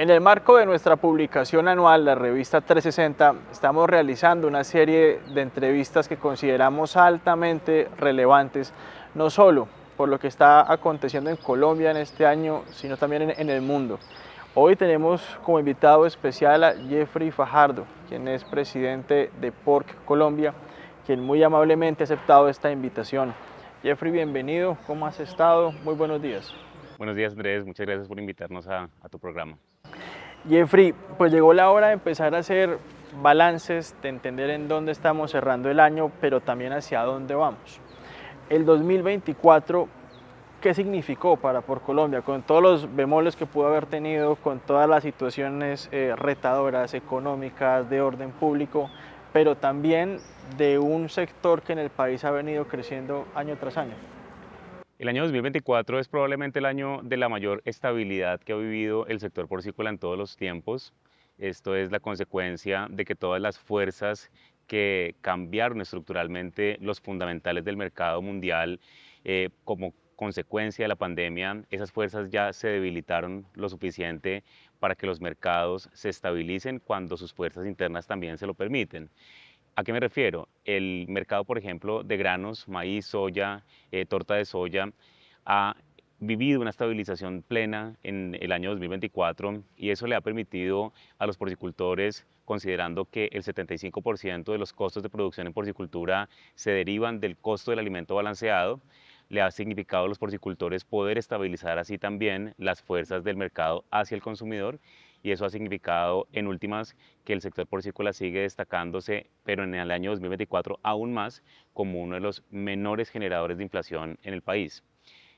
En el marco de nuestra publicación anual, la revista 360, estamos realizando una serie de entrevistas que consideramos altamente relevantes, no solo por lo que está aconteciendo en Colombia en este año, sino también en el mundo. Hoy tenemos como invitado especial a Jeffrey Fajardo, quien es presidente de PORC Colombia, quien muy amablemente ha aceptado esta invitación. Jeffrey, bienvenido, ¿cómo has estado? Muy buenos días. Buenos días, Andrés. Muchas gracias por invitarnos a tu programa. Jeffrey, pues llegó la hora de empezar a hacer balances, de entender en dónde estamos cerrando el año, pero también hacia dónde vamos. El 2024, ¿qué significó por Colombia? Con todos los bemoles que pudo haber tenido, con todas las situaciones retadoras, económicas, de orden público, pero también de un sector que en el país ha venido creciendo año tras año. El año 2024 es probablemente el año de la mayor estabilidad que ha vivido el sector porcícola en todos los tiempos. Esto es la consecuencia de que todas las fuerzas que cambiaron estructuralmente los fundamentales del mercado mundial como consecuencia de la pandemia, esas fuerzas ya se debilitaron lo suficiente para que los mercados se estabilicen cuando sus fuerzas internas también se lo permiten. ¿A qué me refiero? El mercado, por ejemplo, de granos, maíz, soya, torta de soya, ha vivido una estabilización plena en el año 2024 y eso le ha permitido a los porcicultores, considerando que el 75% de los costos de producción en porcicultura se derivan del costo del alimento balanceado, le ha significado a los porcicultores poder estabilizar así también las fuerzas del mercado hacia el consumidor y eso ha significado en últimas que el sector porcícola sigue destacándose, pero en el año 2024 aún más como uno de los menores generadores de inflación en el país.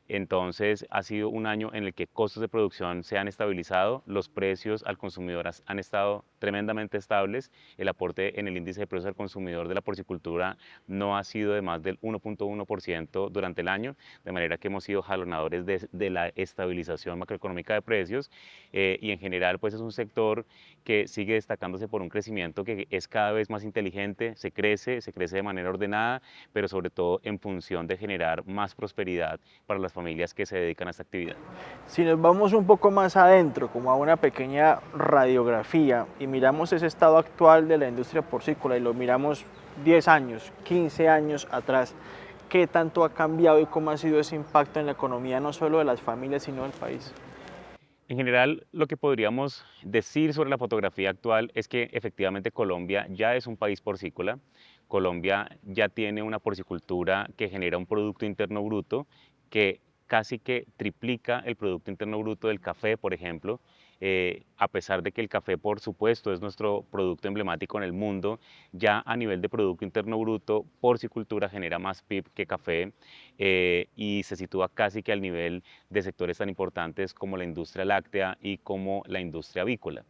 Entonces ha sido un año en el que costos de producción se han estabilizado, los precios al consumidor han estado tremendamente estables, el aporte en el índice de precios al consumidor de la porcicultura no ha sido de más del 1.1% durante el año, de manera que hemos sido jalonadores de la estabilización macroeconómica de precios y en general pues es un sector que sigue destacándose por un crecimiento que es cada vez más inteligente, se crece de manera ordenada, pero sobre todo en función de generar más prosperidad para las familias que se dedican a esta actividad. Si nos vamos un poco más adentro, como a una pequeña radiografía, y miramos ese estado actual de la industria porcícola y lo miramos 10 años, 15 años atrás, ¿qué tanto ha cambiado y cómo ha sido ese impacto en la economía no solo de las familias, sino del país? En general, lo que podríamos decir sobre la fotografía actual es que efectivamente Colombia ya es un país porcícola. Colombia ya tiene una porcicultura que genera un Producto Interno Bruto que casi que triplica el Producto Interno Bruto del café, por ejemplo. A pesar de que el café, por supuesto, es nuestro producto emblemático en el mundo, ya a nivel de Producto Interno Bruto, porcicultura genera más PIB que café y se sitúa casi que al nivel de sectores tan importantes como la industria láctea y como la industria avícola.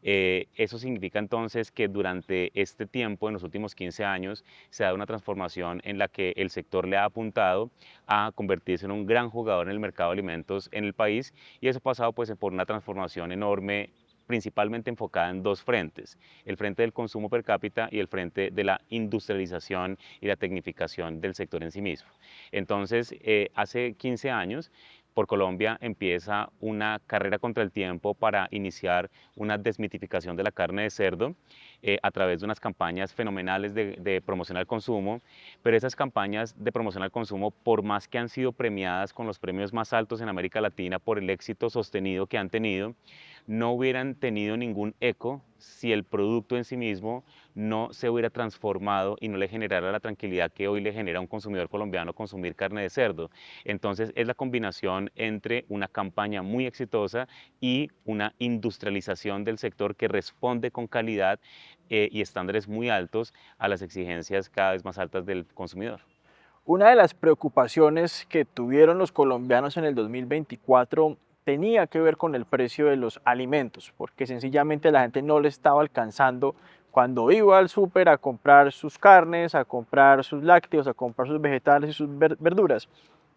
Eso significa entonces que durante este tiempo, en los últimos 15 años, se ha dado una transformación en la que el sector le ha apuntado a convertirse en un gran jugador en el mercado de alimentos en el país y eso ha pasado pues por una transformación enorme principalmente enfocada en dos frentes, el frente del consumo per cápita y el frente de la industrialización y la tecnificación del sector en sí mismo. Entonces, hace 15 años, por Colombia empieza una carrera contra el tiempo para iniciar una desmitificación de la carne de cerdo a través de unas campañas fenomenales de promoción al consumo, pero esas campañas de promoción al consumo, por más que han sido premiadas con los premios más altos en América Latina por el éxito sostenido que han tenido, no hubieran tenido ningún eco si el producto en sí mismo no se hubiera transformado y no le generara la tranquilidad que hoy le genera a un consumidor colombiano consumir carne de cerdo. Entonces es la combinación entre una campaña muy exitosa y una industrialización del sector que responde con calidad y estándares muy altos a las exigencias cada vez más altas del consumidor. Una de las preocupaciones que tuvieron los colombianos en el 2024 tenía que ver con el precio de los alimentos, porque sencillamente la gente no le estaba alcanzando cuando iba al súper a comprar sus carnes, a comprar sus lácteos, a comprar sus vegetales y sus verduras.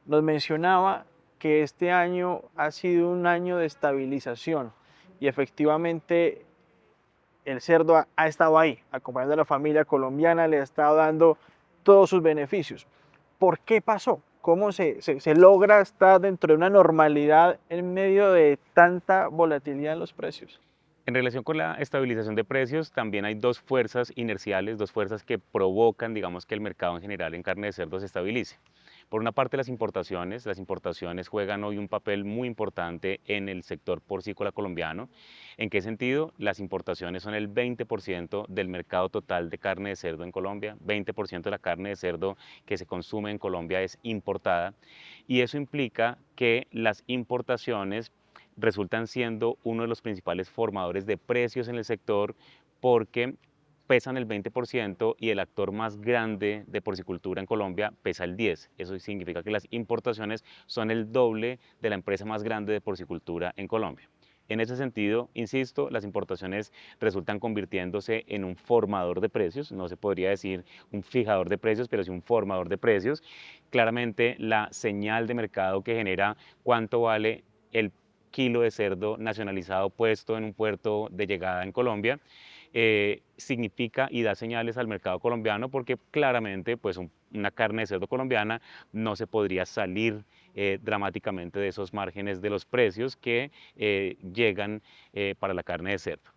Nos mencionaba que este año ha sido un año de estabilización y efectivamente el cerdo ha estado ahí, acompañando a la familia colombiana, le ha estado dando todos sus beneficios. ¿Por qué pasó? ¿Cómo se logra estar dentro de una normalidad en medio de tanta volatilidad en los precios? En relación con la estabilización de precios, también hay dos fuerzas inerciales, dos fuerzas que provocan, digamos, que el mercado en general en carne de cerdo se estabilice. Por una parte, las importaciones juegan hoy un papel muy importante en el sector porcícola colombiano. ¿En qué sentido? Las importaciones son el 20% del mercado total de carne de cerdo en Colombia, 20% de la carne de cerdo que se consume en Colombia es importada y eso implica que las importaciones resultan siendo uno de los principales formadores de precios en el sector porque pesan el 20% y el actor más grande de porcicultura en Colombia pesa el 10%. Eso significa que las importaciones son el doble de la empresa más grande de porcicultura en Colombia. En ese sentido, insisto, las importaciones resultan convirtiéndose en un formador de precios, no se podría decir un fijador de precios, pero sí un formador de precios. Claramente la señal de mercado que genera cuánto vale el kilo de cerdo nacionalizado puesto en un puerto de llegada en Colombia, significa y da señales al mercado colombiano porque claramente pues una carne de cerdo colombiana no se podría salir dramáticamente de esos márgenes de los precios que llegan para la carne de cerdo.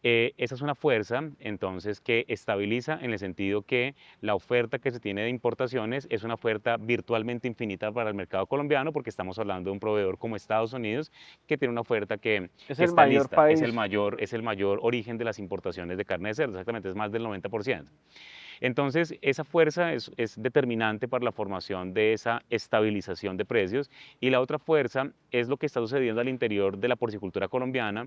Esa es una fuerza, entonces, que estabiliza en el sentido que la oferta que se tiene de importaciones es una oferta virtualmente infinita para el mercado colombiano, porque estamos hablando de un proveedor como Estados Unidos, que tiene una oferta que Es el está mayor lista, país. es el mayor origen de las importaciones de carne de cerdo, exactamente, es más del 90%. Entonces, esa fuerza es determinante para la formación de esa estabilización de precios y la otra fuerza es lo que está sucediendo al interior de la porcicultura colombiana,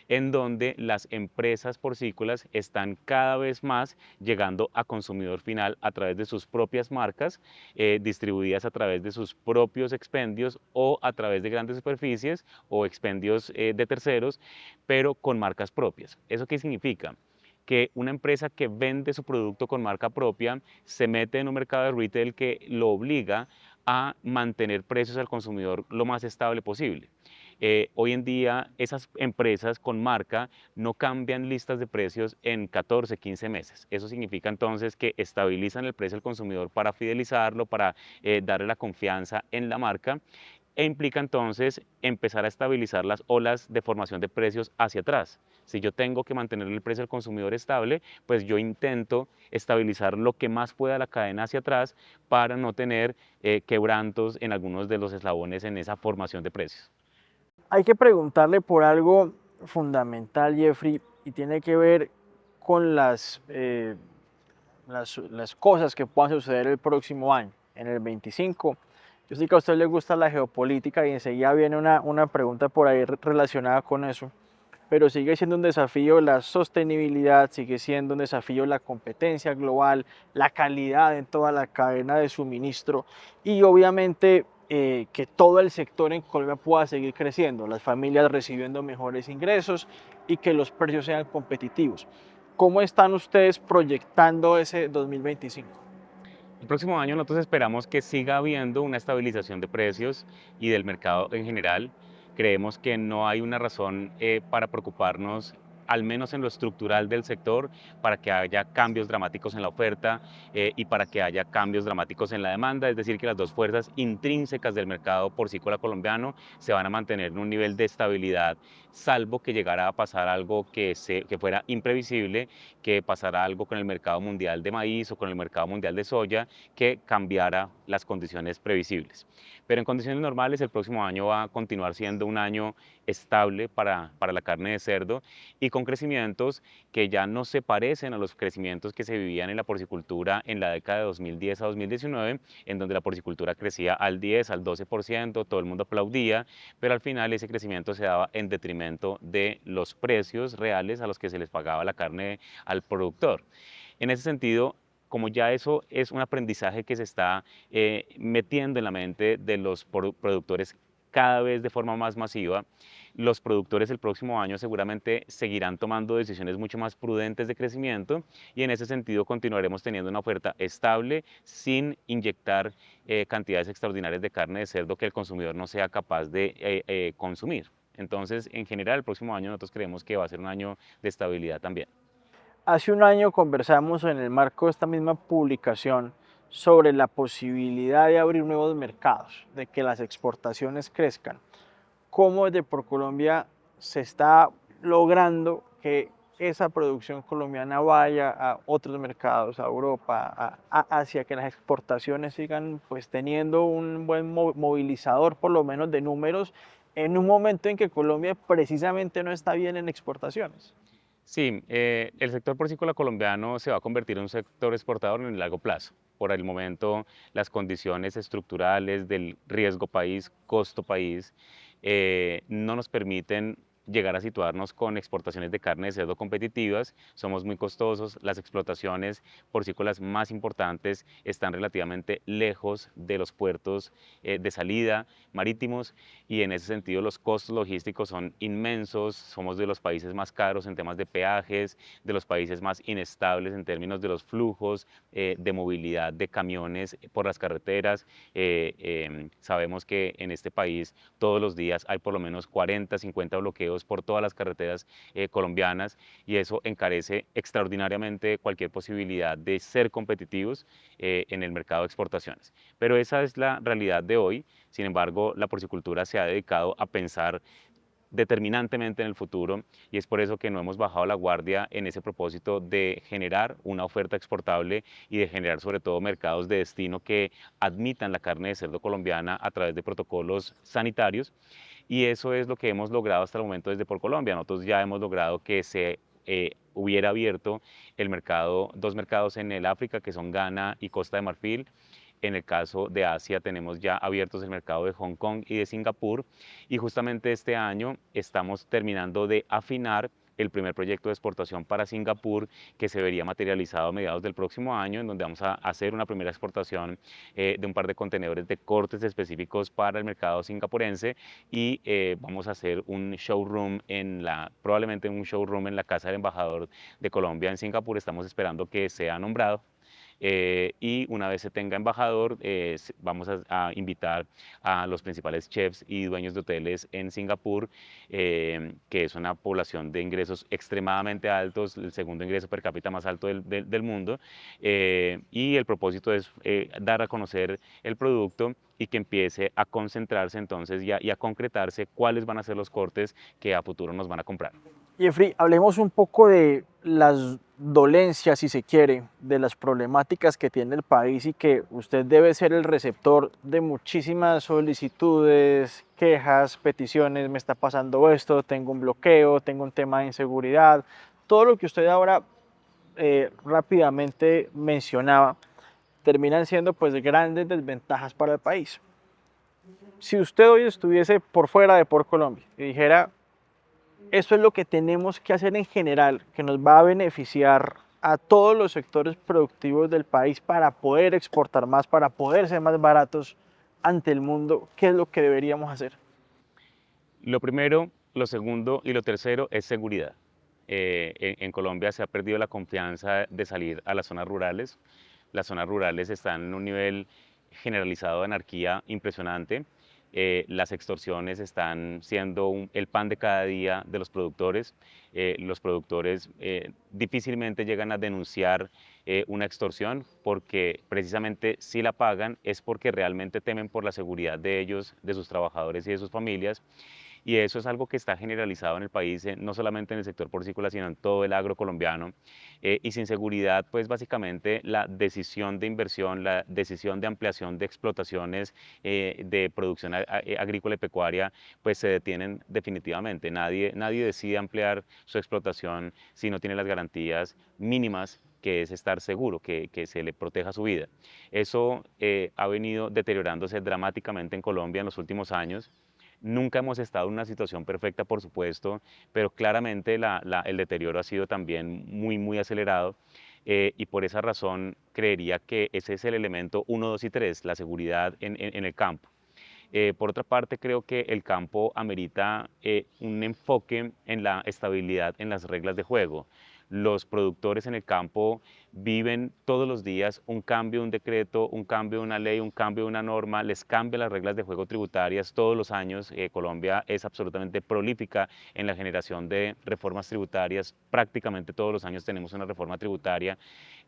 en donde las empresas porcícolas están cada vez más llegando a consumidor final a través de sus propias marcas, distribuidas a través de sus propios expendios o a través de grandes superficies o expendios de terceros, pero con marcas propias. ¿Eso qué significa? Que una empresa que vende su producto con marca propia se mete en un mercado de retail que lo obliga a mantener precios al consumidor lo más estable posible. Hoy en día esas empresas con marca no cambian listas de precios en 14, 15 meses. Eso significa entonces que estabilizan el precio al consumidor para fidelizarlo, para darle la confianza en la marca e implica entonces empezar a estabilizar las olas de formación de precios hacia atrás. Si yo tengo que mantener el precio al consumidor estable, pues yo intento estabilizar lo que más pueda la cadena hacia atrás para no tener quebrantos en algunos de los eslabones en esa formación de precios. Hay que preguntarle por algo fundamental, Jeffrey, y tiene que ver con las cosas que puedan suceder el próximo año, en el 25. Yo sé que a usted le gusta la geopolítica y enseguida viene una pregunta por ahí relacionada con eso, pero sigue siendo un desafío la sostenibilidad, sigue siendo un desafío la competencia global, la calidad en toda la cadena de suministro y obviamente que todo el sector en Colombia pueda seguir creciendo, las familias recibiendo mejores ingresos y que los precios sean competitivos. ¿Cómo están ustedes proyectando ese 2025? El próximo año nosotros esperamos que siga habiendo una estabilización de precios y del mercado en general. Creemos que no hay una razón para preocuparnos, al menos en lo estructural del sector, para que haya cambios dramáticos en la oferta y para que haya cambios dramáticos en la demanda. Es decir, que las dos fuerzas intrínsecas del mercado porcícola colombiano se van a mantener en un nivel de estabilidad, salvo que llegara a pasar algo que fuera imprevisible, que pasara algo con el mercado mundial de maíz o con el mercado mundial de soya que cambiara las condiciones previsibles. Pero en condiciones normales el próximo año va a continuar siendo un año estable para la carne de cerdo y con crecimientos que ya no se parecen a los crecimientos que se vivían en la porcicultura en la década de 2010 a 2019, en donde la porcicultura crecía al 10, al 12%, todo el mundo aplaudía, pero al final ese crecimiento se daba en detrimento de los precios reales a los que se les pagaba la carne al productor. En ese sentido, como ya eso es un aprendizaje que se está metiendo en la mente de los productores cada vez de forma más masiva, los productores el próximo año seguramente seguirán tomando decisiones mucho más prudentes de crecimiento y en ese sentido continuaremos teniendo una oferta estable sin inyectar cantidades extraordinarias de carne de cerdo que el consumidor no sea capaz de consumir. Entonces, en general, el próximo año nosotros creemos que va a ser un año de estabilidad también. Hace un año conversamos en el marco de esta misma publicación sobre la posibilidad de abrir nuevos mercados, de que las exportaciones crezcan. ¿Cómo desde ProColombia se está logrando que esa producción colombiana vaya a otros mercados, a Europa, hacia que las exportaciones sigan pues teniendo un buen movilizador por lo menos de números en un momento en que Colombia precisamente no está bien en exportaciones? Sí, el sector porcícola colombiano se va a convertir en un sector exportador en el largo plazo. Por el momento, las condiciones estructurales del riesgo país, costo país, no nos permiten llegar a situarnos con exportaciones de carne de cerdo competitivas. Somos muy costosos, las explotaciones porcícolas más importantes están relativamente lejos de los puertos de salida marítimos y en ese sentido los costos logísticos son inmensos, somos de los países más caros en temas de peajes, de los países más inestables en términos de los flujos de movilidad de camiones por las carreteras. Sabemos que en este país todos los días hay por lo menos 40, 50 bloqueos por todas las carreteras colombianas y eso encarece extraordinariamente cualquier posibilidad de ser competitivos en el mercado de exportaciones. Pero esa es la realidad de hoy. Sin embargo, la porcicultura se ha dedicado a pensar determinantemente en el futuro y es por eso que no hemos bajado la guardia en ese propósito de generar una oferta exportable y de generar sobre todo mercados de destino que admitan la carne de cerdo colombiana a través de protocolos sanitarios y eso es lo que hemos logrado hasta el momento desde Por Colombia. Nosotros ya hemos logrado que se hubiera abierto el mercado, dos mercados en el África que son Ghana y Costa de Marfil. En el caso de Asia tenemos ya abiertos el mercado de Hong Kong y de Singapur y justamente este año estamos terminando de afinar el primer proyecto de exportación para Singapur que se vería materializado a mediados del próximo año, en donde vamos a hacer una primera exportación de un par de contenedores de cortes específicos para el mercado singapurense y vamos a hacer un showroom probablemente un showroom en la Casa del Embajador de Colombia en Singapur. Estamos esperando que sea nombrado y una vez se tenga embajador, vamos a invitar a los principales chefs y dueños de hoteles en Singapur, que es una población de ingresos extremadamente altos, el segundo ingreso per cápita más alto del mundo, y el propósito es dar a conocer el producto y que empiece a concentrarse entonces y a concretarse cuáles van a ser los cortes que a futuro nos van a comprar. Jeffrey, hablemos un poco de las dolencias, si se quiere, de las problemáticas que tiene el país y que usted debe ser el receptor de muchísimas solicitudes, quejas, peticiones, me está pasando esto, tengo un bloqueo, tengo un tema de inseguridad, todo lo que usted ahora rápidamente mencionaba, terminan siendo pues grandes desventajas para el país. Si usted hoy estuviese por fuera de Por Colombia y dijera, eso es lo que tenemos que hacer en general, que nos va a beneficiar a todos los sectores productivos del país para poder exportar más, para poder ser más baratos ante el mundo. ¿Qué es lo que deberíamos hacer? Lo primero, lo segundo y lo tercero es seguridad. En Colombia se ha perdido la confianza de salir a las zonas rurales. Las zonas rurales están en un nivel generalizado de anarquía impresionante. Las extorsiones están siendo el pan de cada día de los productores. Los productores difícilmente llegan a denunciar una extorsión porque precisamente si la pagan es porque realmente temen por la seguridad de ellos, de sus trabajadores y de sus familias. Y eso es algo que está generalizado en el país, no solamente en el sector porcícola, sino en todo el agro colombiano. Y sin seguridad, pues básicamente la decisión de inversión, la decisión de ampliación de explotaciones de producción agrícola y pecuaria, pues se detienen definitivamente. Nadie decide ampliar su explotación si no tiene las garantías mínimas que es estar seguro, que se le proteja su vida. Eso ha venido deteriorándose dramáticamente en Colombia en los últimos años. Nunca hemos estado en una situación perfecta, por supuesto, pero claramente el deterioro ha sido también muy acelerado y por esa razón creería que ese es el elemento uno, 2 y 3, la seguridad en el campo. Por otra parte, creo que el campo amerita un enfoque en la estabilidad en las reglas de juego. Los productores en el campo viven todos los días un cambio de un decreto, un cambio de una ley, un cambio de una norma, les cambia las reglas de juego tributarias todos los años. Colombia es absolutamente prolífica en la generación de reformas tributarias. Prácticamente todos los años tenemos una reforma tributaria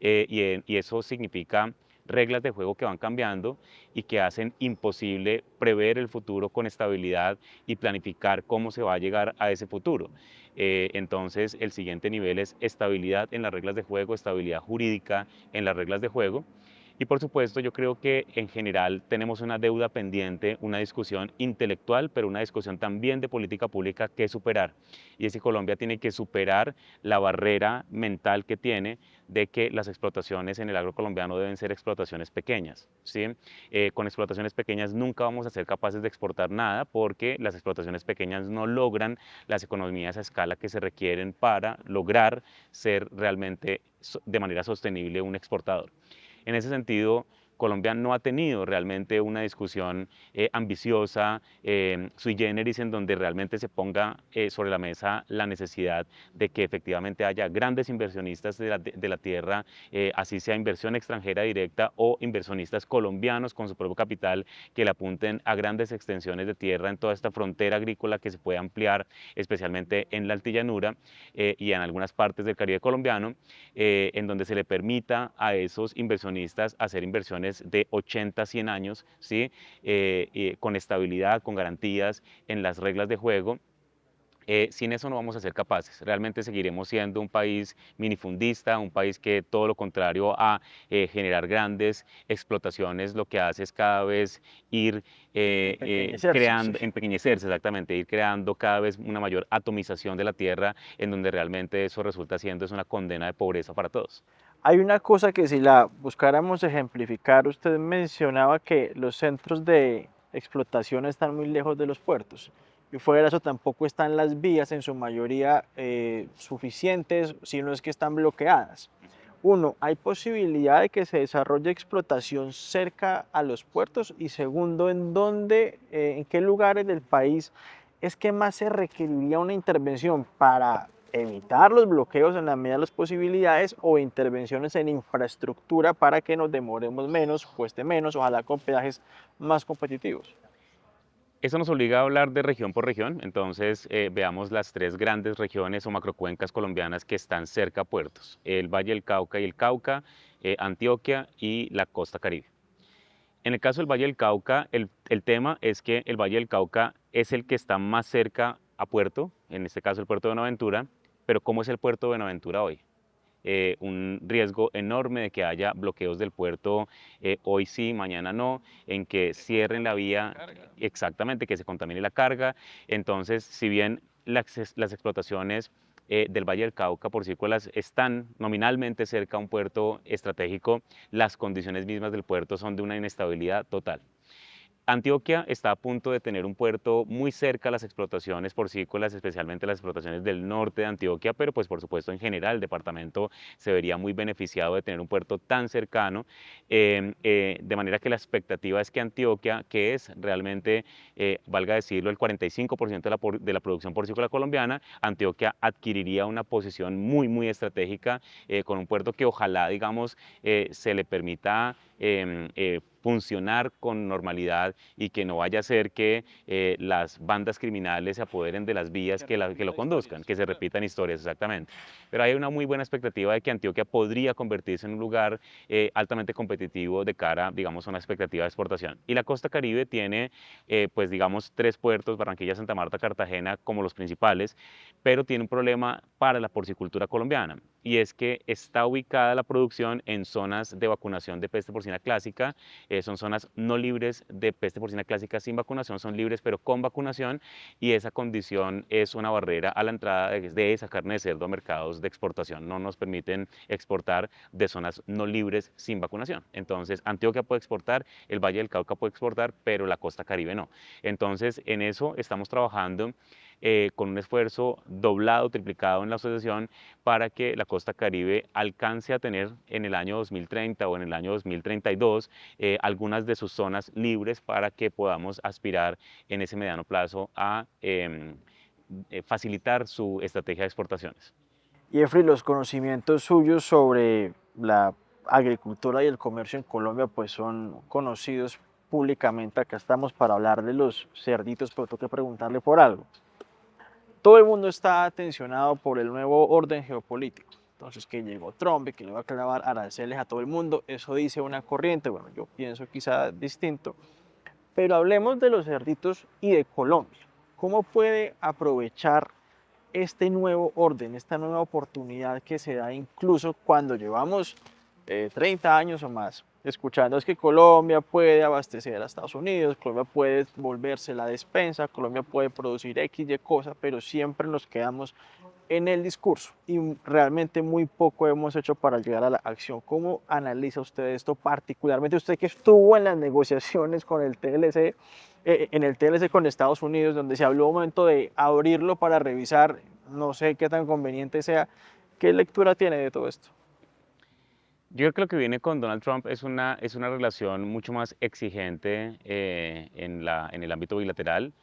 y eso significa reglas de juego que van cambiando y que hacen imposible prever el futuro con estabilidad y planificar cómo se va a llegar a ese futuro. Entonces, el siguiente nivel es estabilidad en las reglas de juego, estabilidad jurídica en las reglas de juego. Y por supuesto, yo creo que en general tenemos una deuda pendiente, una discusión intelectual, pero una discusión también de política pública que superar. Y es que Colombia tiene que superar la barrera mental que tiene de que las explotaciones en el agro colombiano deben ser explotaciones pequeñas, ¿sí? Con explotaciones pequeñas nunca vamos a ser capaces de exportar nada porque las explotaciones pequeñas no logran las economías a escala que se requieren para lograr ser realmente de manera sostenible un exportador. En ese sentido, Colombia no ha tenido realmente una discusión ambiciosa, sui generis, en donde realmente se ponga sobre la mesa la necesidad de que efectivamente haya grandes inversionistas de la tierra, así sea inversión extranjera directa o inversionistas colombianos con su propio capital que le apunten a grandes extensiones de tierra en toda esta frontera agrícola que se puede ampliar, especialmente en la altillanura y en algunas partes del Caribe colombiano, en donde se le permita a esos inversionistas hacer inversiones de 80, 100 años, ¿sí? Con estabilidad, con garantías en las reglas de juego. Sin eso no vamos a ser capaces. Realmente seguiremos siendo un país minifundista, un país que todo lo contrario a generar grandes explotaciones, lo que hace es cada vez ir Empequeñecerse, sí. creando, empequeñecerse exactamente, ir creando cada vez una mayor atomización de la tierra, en donde realmente eso resulta siendo es una condena de pobreza para todos. Hay una cosa que si la buscáramos ejemplificar, usted mencionaba que los centros de explotación están muy lejos de los puertos y fuera de eso tampoco están las vías en su mayoría suficientes, sino es que están bloqueadas. Uno, ¿hay posibilidad de que se desarrolle explotación cerca a los puertos? Y segundo, ¿en dónde, en qué lugares del país es que más se requeriría una intervención para evitar los bloqueos en la medida de las posibilidades o intervenciones en infraestructura para que nos demoremos menos, cueste menos, ojalá con peajes más competitivos? Eso nos obliga a hablar de región por región, entonces veamos las tres grandes regiones o macrocuencas colombianas que están cerca a puertos, el Valle del Cauca y el Cauca, Antioquia y la costa Caribe. En el caso del Valle del Cauca, el tema es que el Valle del Cauca es el que está más cerca a puerto, en este caso el puerto de Buenaventura, pero ¿cómo es el puerto de Buenaventura hoy? Un riesgo enorme de que haya bloqueos del puerto, hoy sí, mañana no, en que cierren la vía, exactamente, que se contamine la carga. Entonces, si bien las explotaciones del Valle del Cauca porcícolas están nominalmente cerca a un puerto estratégico, las condiciones mismas del puerto son de una inestabilidad total. Antioquia está a punto de tener un puerto muy cerca a las explotaciones porcícolas, especialmente las explotaciones del norte de Antioquia, pero pues por supuesto en general el departamento se vería muy beneficiado de tener un puerto tan cercano, de manera que la expectativa es que Antioquia, que es realmente, valga decirlo, el 45% de la producción porcícola colombiana, Antioquia adquiriría una posición muy, muy estratégica con un puerto que ojalá, digamos, se le permita funcionar con normalidad y que no vaya a ser que las bandas criminales se apoderen de las vías que lo conduzcan, que se repitan historias, exactamente. Pero hay una muy buena expectativa de que Antioquia podría convertirse en un lugar altamente competitivo de cara, digamos, a una expectativa de exportación. Y la costa Caribe tiene, pues, digamos, tres puertos, Barranquilla, Santa Marta, Cartagena, como los principales, pero tiene un problema para la porcicultura colombiana, y es que está ubicada la producción en zonas de vacunación de peste porcina clásica, son zonas no libres de peste porcina clásica sin vacunación, son libres pero con vacunación, y esa condición es una barrera a la entrada de esa carne de cerdo a mercados de exportación. No nos permiten exportar de zonas no libres sin vacunación. Entonces, Antioquia puede exportar, el Valle del Cauca puede exportar, pero la costa Caribe no. Entonces, en eso estamos trabajando con un esfuerzo doblado, triplicado en la asociación para que la costa Caribe alcance a tener en el año 2030 o en el año 2032 algunas de sus zonas libres para que podamos aspirar en ese mediano plazo a facilitar su estrategia de exportaciones. Jeffrey, los conocimientos suyos sobre la agricultura y el comercio en Colombia pues son conocidos públicamente. Acá estamos para hablar de los cerditos, pero tengo que preguntarle por algo. Todo el mundo está tensionado por el nuevo orden geopolítico. entonces que llegó Trump y que le va a clavar aranceles a todo el mundo, eso dice una corriente, bueno, yo pienso quizá distinto, pero hablemos de los cerditos y de Colombia. ¿Cómo puede aprovechar este nuevo orden, esta nueva oportunidad que se da incluso cuando llevamos 30 años o más escuchando es que Colombia puede abastecer a Estados Unidos, Colombia puede volverse la despensa, Colombia puede producir X, Y cosas, pero siempre nos quedamos en el discurso y realmente muy poco hemos hecho para llegar a la acción. ¿Cómo analiza usted esto, particularmente usted que estuvo en las negociaciones con el TLC, en el TLC con Estados Unidos, donde se habló un momento de abrirlo para revisar, no sé qué tan conveniente sea? ¿Qué lectura tiene de todo esto? Yo creo que lo que viene con Donald Trump es una relación mucho más exigente en el ámbito bilateral,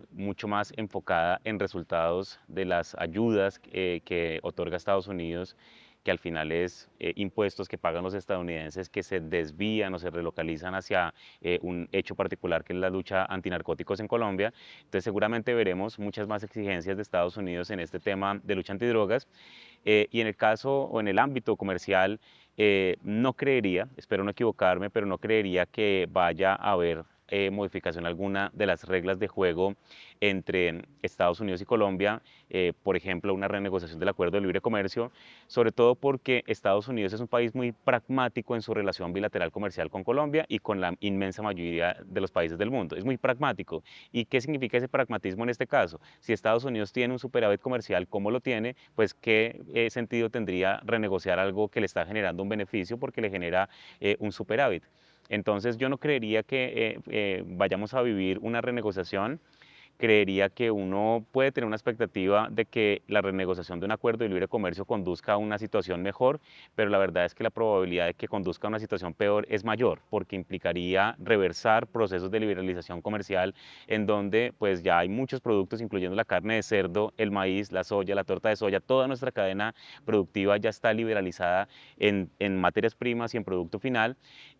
mucho más enfocada en resultados de las ayudas que otorga Estados Unidos, que al final es impuestos que pagan los estadounidenses que se desvían o se relocalizan hacia un hecho particular que es la lucha antinarcóticos en Colombia. Entonces seguramente veremos muchas más exigencias de Estados Unidos en este tema de lucha antidrogas. Y en el caso o en el ámbito comercial, no creería, espero no equivocarme, pero no creería que vaya a haber modificación alguna de las reglas de juego entre Estados Unidos y Colombia, por ejemplo, una renegociación del acuerdo de libre comercio, sobre todo porque Estados Unidos es un país muy pragmático en su relación bilateral comercial con Colombia y con la inmensa mayoría de los países del mundo. Es muy pragmático. ¿Y qué significa ese pragmatismo en este caso? Si Estados Unidos tiene un superávit comercial, ¿cómo lo tiene? Pues qué sentido tendría renegociar algo que le está generando un beneficio porque le genera un superávit. Entonces yo no creería que vayamos a vivir una renegociación. Creería que uno puede tener una expectativa de que la renegociación de un acuerdo de libre comercio conduzca a una situación mejor, pero la verdad es que la probabilidad de que conduzca a una situación peor es mayor, porque implicaría reversar procesos de liberalización comercial en donde pues ya hay muchos productos, incluyendo la carne de cerdo, el maíz, la soya, la torta de soya, toda nuestra cadena productiva ya está liberalizada en materias primas y en producto final,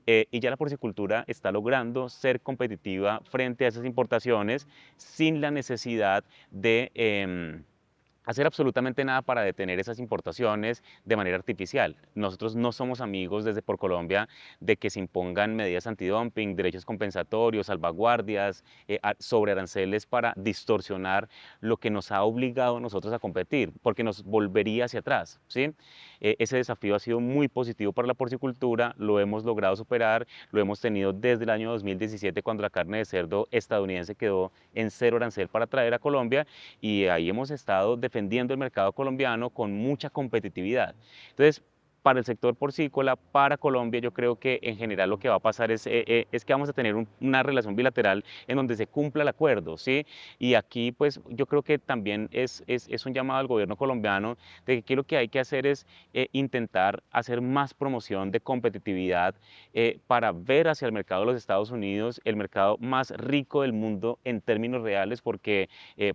y ya la porcicultura está logrando ser competitiva frente a esas importaciones sin la necesidad de hacer absolutamente nada para detener esas importaciones de manera artificial. Nosotros no somos amigos desde por Colombia de que se impongan medidas antidumping, derechos compensatorios, salvaguardias, sobre aranceles para distorsionar lo que nos ha obligado a nosotros a competir, porque nos volvería hacia atrás, ¿sí? Ese desafío ha sido muy positivo para la porcicultura, lo hemos logrado superar, lo hemos tenido desde el año 2017 cuando la carne de cerdo estadounidense quedó en cero arancel para traer a Colombia y ahí hemos estado defendiendo el mercado colombiano con mucha competitividad. Entonces, para el sector porcícola, para Colombia, yo creo que en general lo que va a pasar es que vamos a tener una relación bilateral en donde se cumpla el acuerdo, ¿sí? Y aquí, pues, yo creo que también es un llamado al gobierno colombiano de que aquí lo que hay que hacer es intentar hacer más promoción de competitividad para ver hacia el mercado de los Estados Unidos, el mercado más rico del mundo en términos reales, porque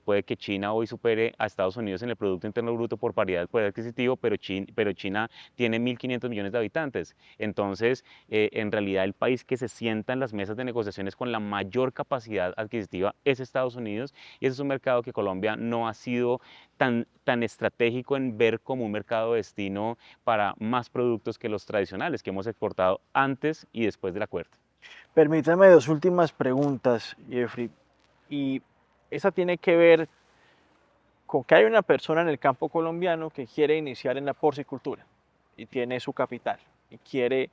puede que China hoy supere a Estados Unidos en el Producto Interno Bruto por paridad del poder adquisitivo, pero China tiene 1.500 millones de habitantes. Entonces, en realidad el país que se sienta en las mesas de negociaciones con la mayor capacidad adquisitiva es Estados Unidos, y ese es un mercado que Colombia no ha sido tan estratégico en ver como un mercado destino para más productos que los tradicionales que hemos exportado antes y después del acuerdo. Permítame dos últimas preguntas, Jeffrey, y esa tiene que ver con que hay una persona en el campo colombiano que quiere iniciar en la porcicultura y tiene su capital y quiere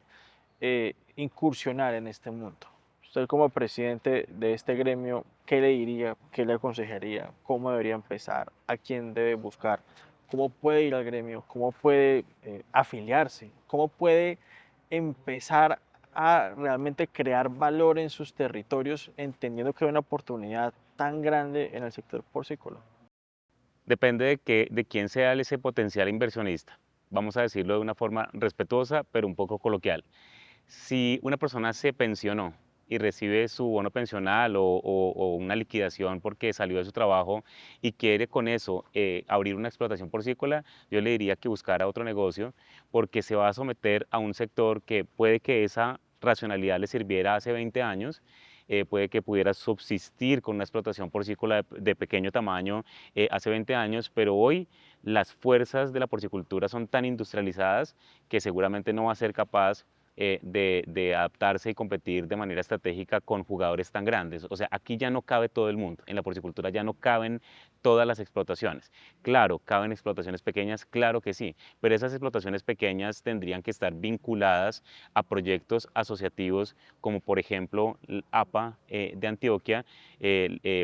incursionar en este mundo. Usted como presidente de este gremio, ¿qué le diría, qué le aconsejaría, cómo debería empezar, a quién debe buscar, cómo puede ir al gremio, cómo puede afiliarse, cómo puede empezar a realmente crear valor en sus territorios, entendiendo que hay una oportunidad tan grande en el sector porcícola? Depende de quién sea ese potencial inversionista. Vamos a decirlo de una forma respetuosa, pero un poco coloquial. Si una persona se pensionó y recibe su bono pensional o una liquidación porque salió de su trabajo y quiere con eso abrir una explotación porcícola, yo le diría que buscara otro negocio porque se va a someter a un sector que puede que esa racionalidad le sirviera hace 20 años puede que pudiera subsistir con una explotación porcícola de pequeño tamaño hace 20 años, pero hoy las fuerzas de la porcicultura son tan industrializadas que seguramente no va a ser capaz de adaptarse y competir de manera estratégica con jugadores tan grandes. O sea, aquí ya no cabe todo el mundo, en la porcicultura ya no caben todas las explotaciones. Claro, caben explotaciones pequeñas, claro que sí, pero esas explotaciones pequeñas tendrían que estar vinculadas a proyectos asociativos como por ejemplo APA de Antioquia,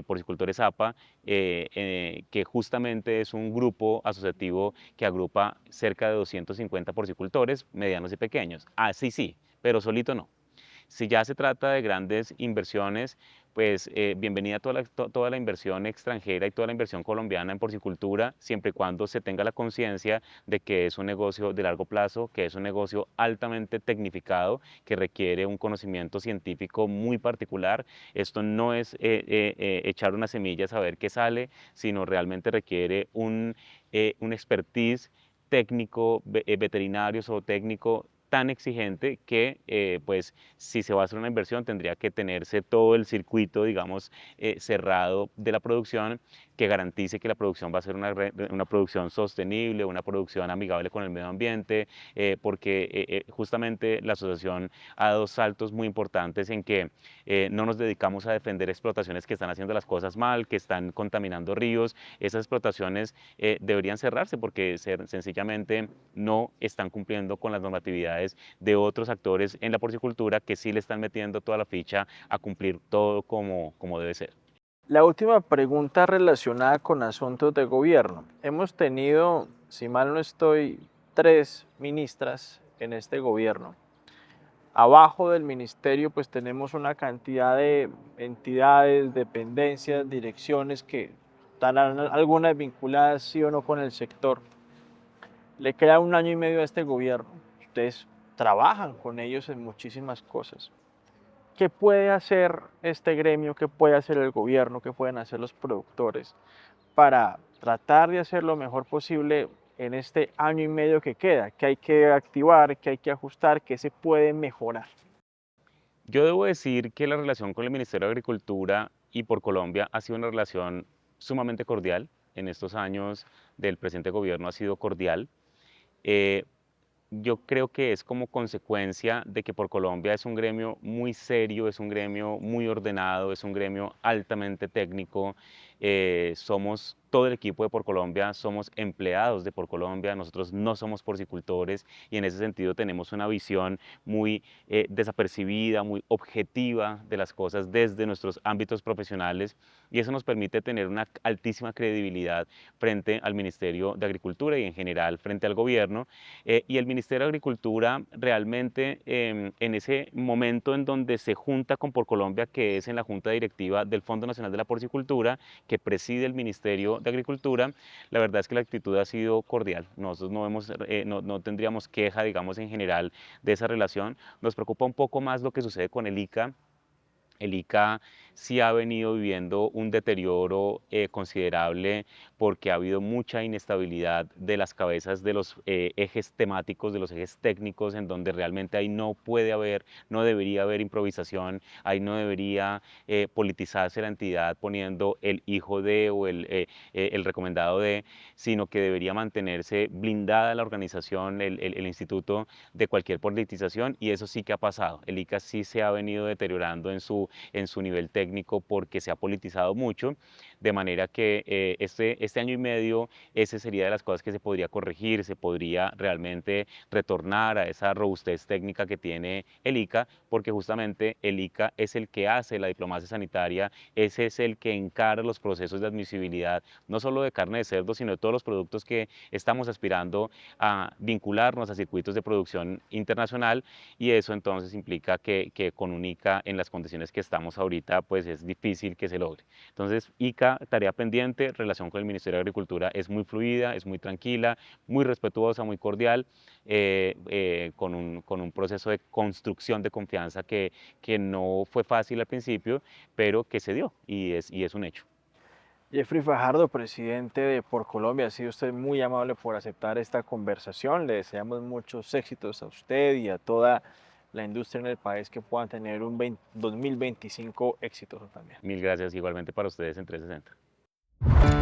Porcicultores APA, que justamente es un grupo asociativo que agrupa cerca de 250 porcicultores medianos y pequeños. Así sí, pero solito no. Si ya se trata de grandes inversiones, pues bienvenida toda la inversión extranjera y toda la inversión colombiana en porcicultura, siempre y cuando se tenga la conciencia de que es un negocio de largo plazo, que es un negocio altamente tecnificado, que requiere un conocimiento científico muy particular. Esto no es echar una semilla a saber qué sale, sino realmente requiere un expertise técnico, veterinario o técnico tan exigente que pues si se va a hacer una inversión tendría que tenerse todo el circuito, digamos, cerrado de la producción que garantice que la producción va a ser una producción sostenible, una producción amigable con el medio ambiente, porque justamente la asociación ha dado saltos muy importantes en que no nos dedicamos a defender explotaciones que están haciendo las cosas mal, que están contaminando ríos. Esas explotaciones deberían cerrarse porque sencillamente no están cumpliendo con las normatividades de otros actores en la porcicultura que sí le están metiendo toda la ficha a cumplir todo como debe ser. La última pregunta relacionada con asuntos de gobierno. Hemos tenido, si mal no estoy, 3 ministras en este gobierno. Abajo del ministerio pues tenemos una cantidad de entidades, dependencias, direcciones que están algunas vinculadas sí o no con el sector. Le queda 1 año y medio a este gobierno. Ustedes trabajan con ellos en muchísimas cosas. ¿Qué puede hacer este gremio? ¿Qué puede hacer el gobierno? ¿Qué pueden hacer los productores para tratar de hacer lo mejor posible en este año y medio que queda? ¿Qué hay que activar? ¿Qué hay que ajustar? ¿Qué se puede mejorar? Yo debo decir que la relación con el Ministerio de Agricultura y por Colombia ha sido una relación sumamente cordial. En estos años del presente gobierno ha sido cordial. Eh, yo creo que es como consecuencia de que por Colombia es un gremio muy serio, es un gremio muy ordenado, es un gremio altamente técnico. Somos todo el equipo de Por Colombia, somos empleados de Por Colombia, nosotros no somos porcicultores y en ese sentido tenemos una visión muy desapercibida, muy objetiva de las cosas desde nuestros ámbitos profesionales y eso nos permite tener una altísima credibilidad frente al Ministerio de Agricultura y en general frente al gobierno. Y el Ministerio de Agricultura realmente en ese momento en donde se junta con Por Colombia, que es en la junta directiva del Fondo Nacional de la Porcicultura, que preside el Ministerio de Agricultura, la verdad es que la actitud ha sido cordial. Nosotros no tendríamos queja, digamos, en general de esa relación. Nos preocupa un poco más lo que sucede con el ICA. El ICA sí ha venido viviendo un deterioro considerable porque ha habido mucha inestabilidad de las cabezas de los ejes temáticos, de los ejes técnicos, en donde realmente ahí no puede haber, no debería haber improvisación, ahí no debería politizarse la entidad poniendo el hijo de o el recomendado de, sino que debería mantenerse blindada la organización, el instituto de cualquier politización y eso sí que ha pasado. El ICA sí se ha venido deteriorando en su nivel técnico porque se ha politizado mucho, de manera que este año y medio ese sería de las cosas que se podría corregir, se podría realmente retornar a esa robustez técnica que tiene el ICA, porque justamente el ICA es el que hace la diplomacia sanitaria, ese es el que encara los procesos de admisibilidad, no solo de carne de cerdo, sino de todos los productos que estamos aspirando a vincularnos a circuitos de producción internacional y eso entonces implica que con un ICA en las condiciones que estamos ahorita pues es difícil que se logre. Entonces ICA, tarea pendiente, relación con el Ministerio de Agricultura es muy fluida, es muy tranquila, muy respetuosa, muy cordial, con un proceso de construcción de confianza que no fue fácil al principio, pero que se dio y es un hecho. Jeffrey Fajardo, presidente de Por Colombia, ha sido usted muy amable por aceptar esta conversación. Le deseamos muchos éxitos a usted y a toda la industria en el país, que puedan tener un 2025 exitoso también. Mil gracias igualmente para ustedes en 360.